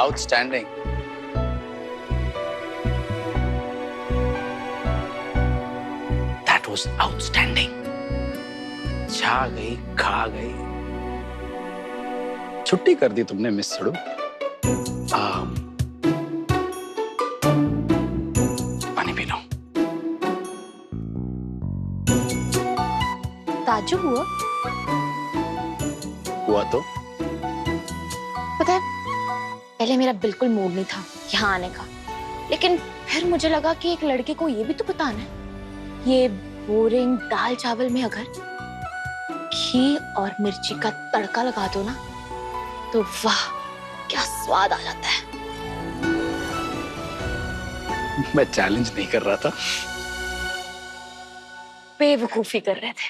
Outstanding. That was outstanding. छा गई, खा गई। छुट्टी कर दी तुमने मिस सड़ू। पानी पी लो। ताज्जुब हुआ? हुआ तो पता है, पहले मेरा बिल्कुल मूड नहीं था यहाँ आने का, लेकिन फिर मुझे लगा कि एक लड़के को ये भी तो बताना है। ये बोरिंग दाल चावल में अगर घी और मिर्ची का तड़का लगा दो ना, तो वाह क्या स्वाद आ जाता है। मैं चैलेंज नहीं कर रहा था, बेवकूफी कर रहे थे,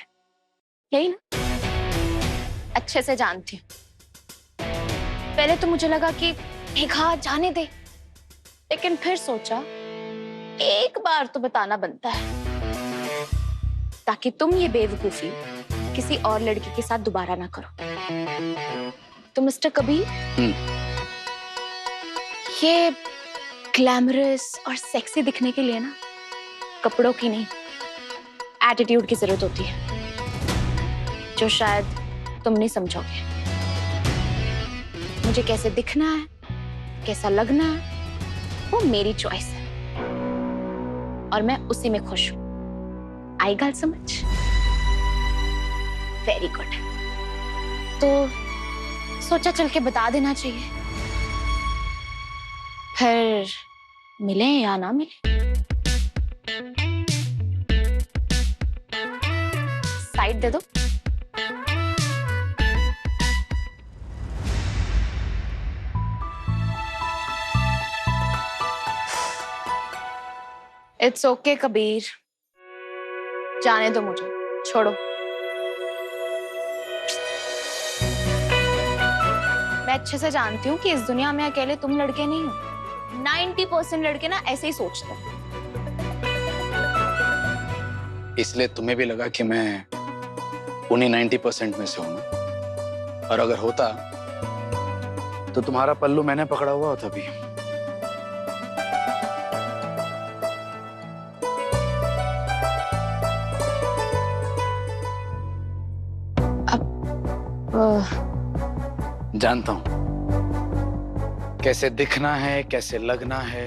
यही ना? अच्छे से जानती हूँ। पहले तो मुझे लगा कि एक हाथ जाने दे, लेकिन फिर सोचा एक बार तो बताना बनता है, ताकि तुम ये बेवकूफी किसी और लड़के के साथ दोबारा ना करो। तो मिस्टर कबीर, ये ग्लैमरस और सेक्सी दिखने के लिए ना कपड़ों की नहीं, एटीट्यूड की जरूरत होती है, जो शायद तुम नहीं समझोगे। मुझे कैसे दिखना है, कैसा लगना है, वो मेरी चॉइस है और मैं उसी में खुश हूं। आई गल समझ? Very good. तो सोचा चल के बता देना चाहिए, फिर मिले या ना मिले। साइड दे दो। इट्स ओके कबीर, जाने दो मुझे, छोड़ो। मैं अच्छे से जानती हूँ कि इस दुनिया में अकेले तुम लड़के नहीं हो। 90% लड़के ना ऐसे ही सोचते हैं। इसलिए तुम्हें भी लगा कि मैं उन्हीं 90% में से हूं ना? और अगर होता तो तुम्हारा पल्लू मैंने पकड़ा हुआ होता भी। जानता हूं कैसे दिखना है, कैसे लगना है,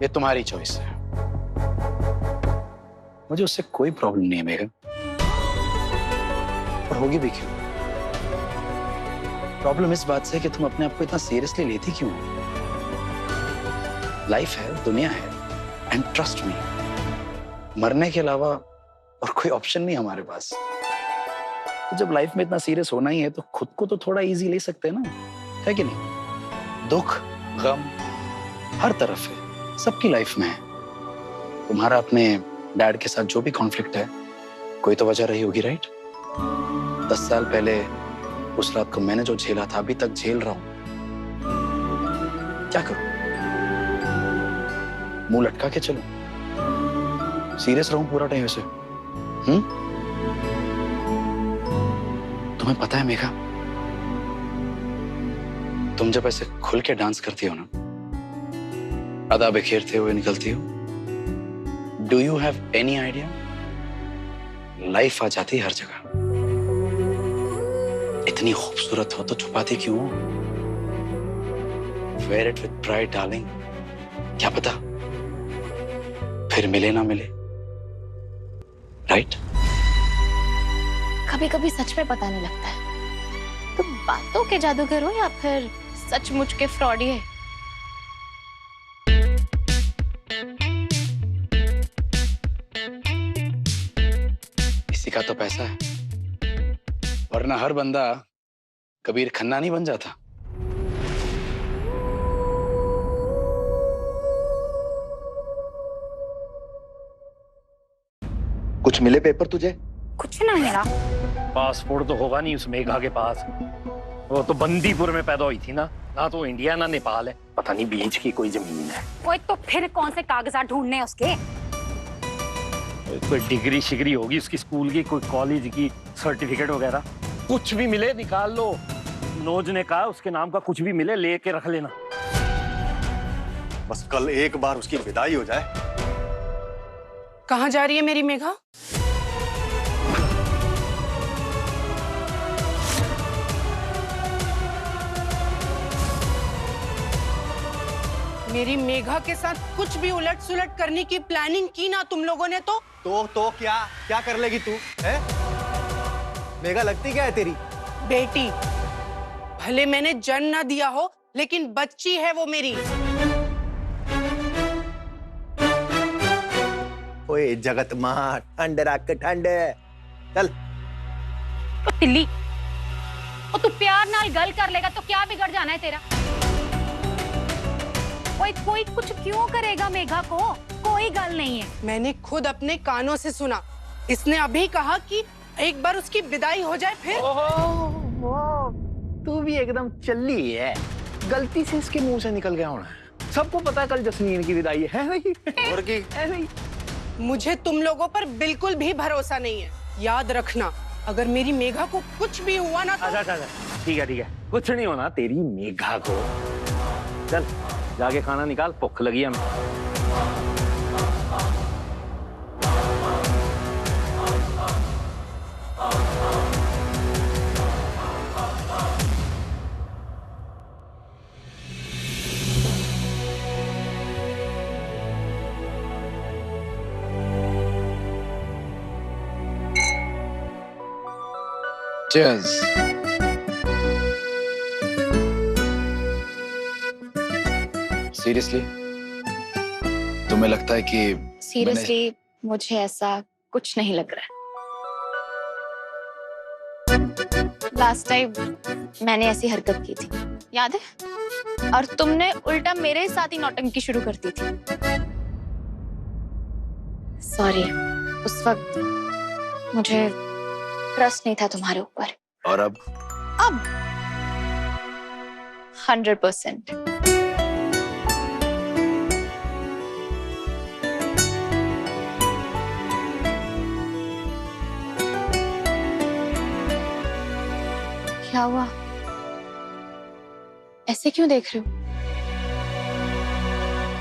ये तुम्हारी चॉइस है। मुझे उससे कोई प्रॉब्लम नहीं है मेघा, और होगी भी क्यों। प्रॉब्लम इस बात से कि तुम अपने आप को इतना सीरियसली लेती क्यों हो। लाइफ है, दुनिया है, एंड ट्रस्ट मी, मरने के अलावा और कोई ऑप्शन नहीं हमारे पास। तो जब लाइफ में इतना सीरियस होना ही है तो खुद को तो थोड़ा इजी ले सकते हैं ना, है कि नहीं? दुख गम हर तरफ है, सबकी लाइफ में है। तुम्हारा अपने डैड के साथ जो भी कॉन्फ्लिक्ट है, कोई तो वजह रही होगी, राइट? 10 साल पहले उस रात को मैंने जो झेला था, अभी तक झेल रहा हूं। क्या करूं? मुंह लटका के चलूं? सीरियस रहूं पूरा टाइम ऐसे? तुम्हें पता है मेघा, तुम जब ऐसे खुल के डांस करती हो ना, अदा बिखेरते हुए निकलती हो, do you have any idea, life आ जाती है हर जगह। इतनी खूबसूरत हो तो छुपाती क्यों हो? Wear it with pride darling. क्या पता फिर मिले ना मिले, राइट? कभी कभी सच में पता नहीं लगता है, तुम बातों के जादूगर हो या फिर सचमुच के फ्रॉडी है। इसी का तो पैसा है, वरना हर बंदा कबीर खन्ना नहीं बन जाता। कुछ मिले पेपर तुझे? कुछ ना मिला। पासपोर्ट तो होगा नहीं उस मेघा के पास, वो तो बंदीपुर में पैदा हुई थी ना, ना तो इंडिया ना नेपाल है, पता नहीं बीच की कोई जमीन है। कोई तो फिर कौन से कागजात ढूंढने हैं उसके? कोई डिग्री शिग्री होगी उसकी स्कूल की, कोई कॉलेज की सर्टिफिकेट वगैरह, कुछ भी मिले निकाल लो। नोज ने कहा उसके नाम का कुछ भी मिले लेके रख लेना। बस कल एक बार उसकी विदाई हो जाए। कहाँ जा रही है मेरी मेघा? मेरी मेघा के साथ कुछ भी उलट सुलट करने की प्लानिंग की ना तुम लोगों ने तो क्या क्या कर लेगी तू? है मेघा लगती क्या है तेरी? बेटी। भले मैंने जन्म ना दिया हो लेकिन बच्ची है वो मेरी। ओए जगत मां ठंड रख ठंड। चल तिल्ली, और तू प्यार नाल गल कर लेगा तो क्या बिगड़ जाना है तेरा? कोई कुछ क्यों करेगा मेघा को? कोई गल नहीं है। मैंने खुद अपने कानों से सुना। इसने अभी कहा कि एक बार उसकी विदाई हो जाए फिर। तू भी एकदम चल्ली है, गलती से इसके मुंह से निकल गया होना है। सबको पता है कल जसनीन की विदाई है नहीं? और की ऐसे ही। मुझे तुम लोगों पर बिल्कुल भी भरोसा नहीं है। याद रखना, अगर मेरी मेघा को कुछ भी हुआ ना तो... अच्छा, ठीक है, कुछ नहीं होना तेरी मेघा को। चल जाके खाना निकाल, भूख लगी हमें। Cheers. सीरियसली तुम्हें लगता है कि सीरियसली मुझे ऐसा कुछ नहीं लग रहा है। लास्ट टाइम मैंने ऐसी हरकत की थी, याद है? और तुमने उल्टा मेरे साथ ही नौटंकी शुरू कर दी थी। सॉरी, उस वक्त मुझे ट्रस्ट नहीं था तुम्हारे ऊपर। और अब 100%। क्या हुआ? ऐसे क्यों देख रहे हो?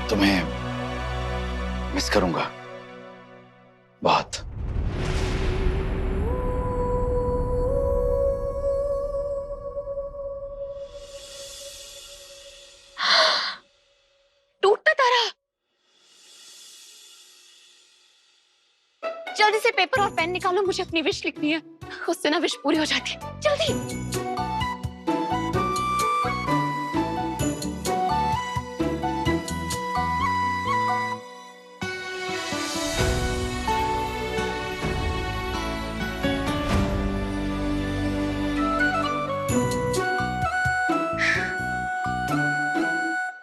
तुम्हें मिस करूंगा बहुत। टूटता तारा। जल्दी से पेपर और पेन निकालो, मुझे अपनी विश लिखनी है। उससे ना विश पूरी हो जाती है। जल्दी।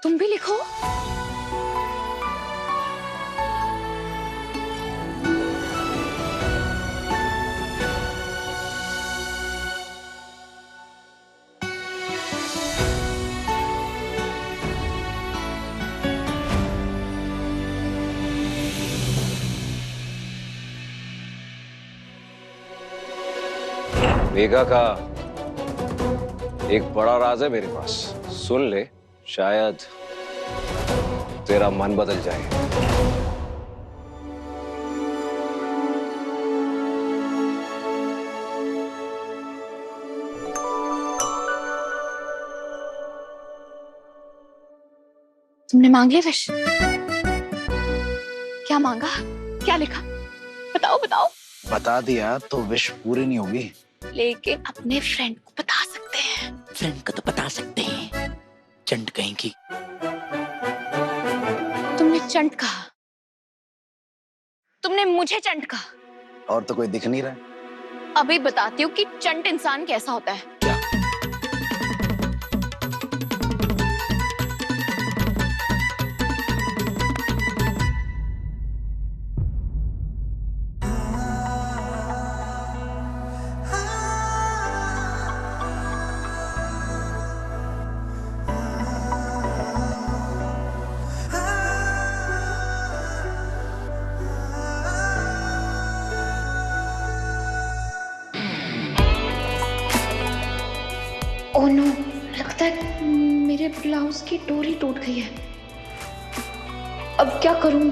तुम भी लिखो। मेघा का एक बड़ा राज है मेरे पास, सुन ले, शायद तेरा मन बदल जाए। तुमने मांग ली विश? क्या मांगा? क्या लिखा? बताओ बताओ। बता दिया तो विश पूरी नहीं होगी। लेकिन अपने फ्रेंड को बता सकते हैं। फ्रेंड को तो बता सकते हैं, चंट कहीं की। तुमने चंट कहा, तुमने मुझे चंट कहा। और तो कोई दिख नहीं रहा है। अभी बताती हूँ कि चंट इंसान कैसा होता है। क्या? ओह नो, लगता है मेरे ब्लाउज की डोरी टूट गई है। अब क्या करूं?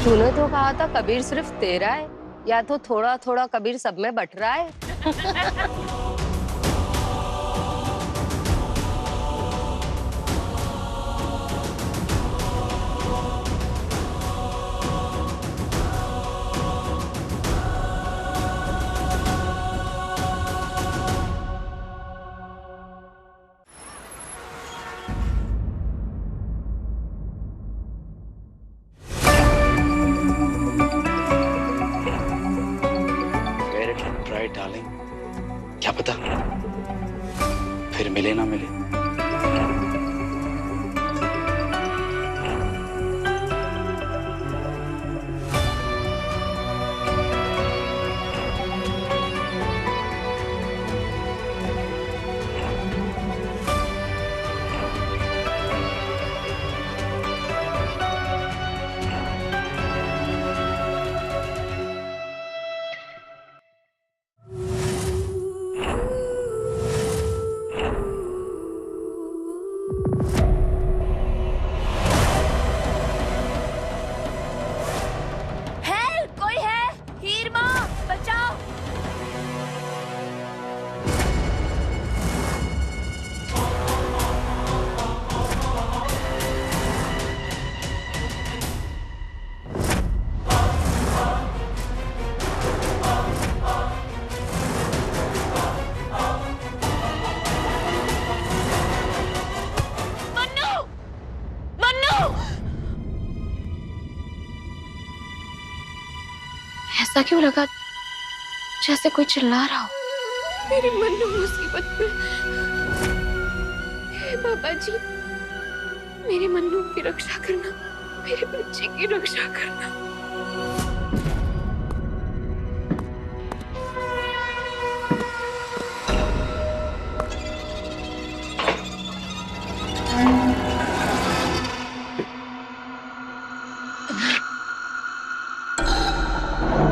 तूने तो कहा था कबीर सिर्फ तेरा है, या तो थोड़ा थोड़ा कबीर सब में बट रहा है। ट्राई डार्लिंग, क्या पता फिर मिले ना मिले। ऐसा क्यों लगा जैसे कोई चिल्ला रहा हो? मेरी मन्नू मुसीबत में। हे बाबा जी, मेरी मन्नू की रक्षा करना, मेरे बच्चे की रक्षा करना।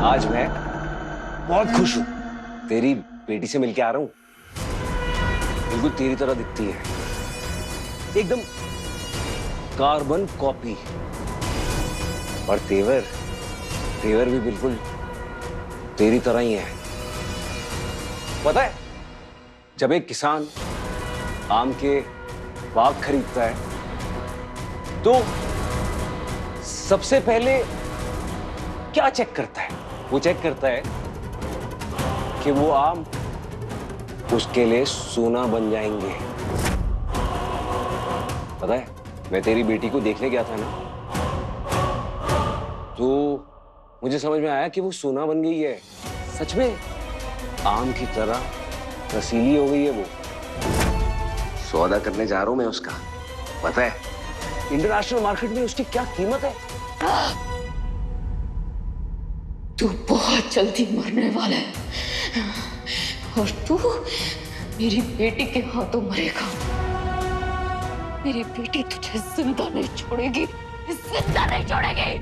आज मैं बहुत खुश हूं। तेरी बेटी से मिलके आ रहा हूं। बिल्कुल तेरी तरह दिखती है, एकदम कार्बन कॉपी। और तेवर तेवर भी बिल्कुल तेरी तरह ही है। पता है, जब एक किसान आम के बाग खरीदता है तो सबसे पहले क्या चेक करता है? वो चेक करता है कि वो आम उसके लिए सोना बन जाएंगे। पता है, मैं तेरी बेटी को देखने गया था ना, तो मुझे समझ में आया कि वो सोना बन गई है। सच में आम की तरह रसीली हो गई है वो। सौदा करने जा रहा हूं मैं उसका। पता है, इंटरनेशनल मार्केट में उसकी क्या कीमत है? तू बहुत जल्दी मरने वाला है और तू मेरी बेटी के हाथों मरेगा। मेरी बेटी तुझे जिंदा नहीं छोड़ेगी, जिंदा नहीं छोड़ेगी।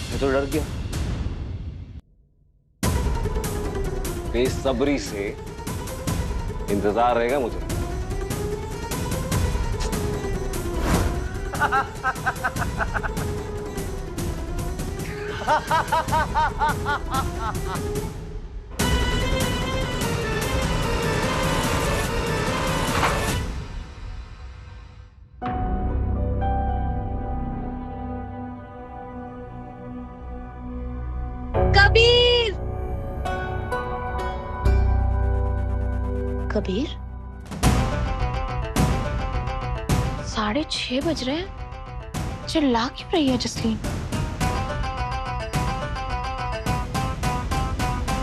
मैं तो डर गया। बेसब्री से इंतजार रहेगा मुझे। कबीर, कबीर 6:30 बज रहे हैं, चिल्ला क्यों रही है जसलीन?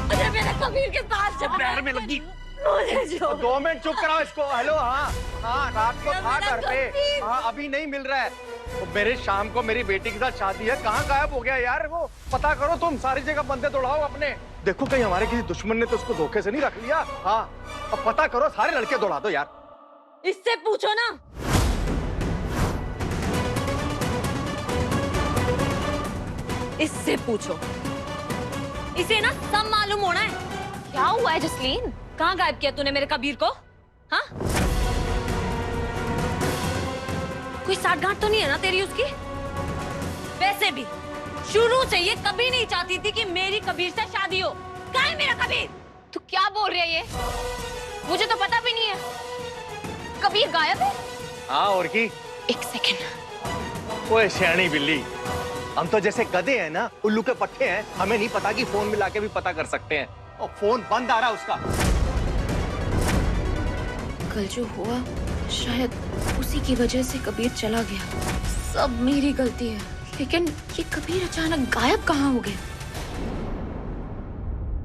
मुझे मेरे कबीर के पास जाना पैर में लगी। मुझे जो 2 मिनट चुप कराओ इसको। हेलो, हाँ हाँ, रात को था घर पे। हाँ, अभी नहीं मिल रहा है। तो मेरे शाम को मेरी बेटी के साथ शादी है, कहाँ गायब हो गया यार वो? पता करो तुम, सारी जगह बंदे दौड़ाओ अपने। देखो कहीं हमारे किसी दुश्मन ने तो उसको धोखे से नहीं रख लिया। हाँ, अब पता करो, सारे लड़के दौड़ा दो यार। इससे पूछो ना। इससे पूछो, इसे ना सब मालूम होना है। क्या हुआ है जसलीन? कहाँ गायब किया तूने मेरे कबीर को? हाँ, कोई साठगांठ तो नहीं है ना तेरी उसकी? वैसे भी शुरू से ये कभी नहीं चाहती थी कि मेरी कबीर से शादी हो। कहाँ है मेरा कबीर? तू क्या बोल रही है ये? मुझे तो पता भी नहीं है। कबीर गायब है? हाँ, और की? 1 सेकंड। ओए सियानी बिल्ली, हम तो जैसे गधे हैं ना, उल्लू के पट्टे हैं। हमें नहीं पता कि फोन मिला के भी पता कर सकते हैं। और फोन बंद आ रहा उसका। कल जो हुआ शायद उसी की वजह से कबीर चला गया। सब मेरी गलती है, लेकिन ये कबीर अचानक गायब कहाँ हो गया?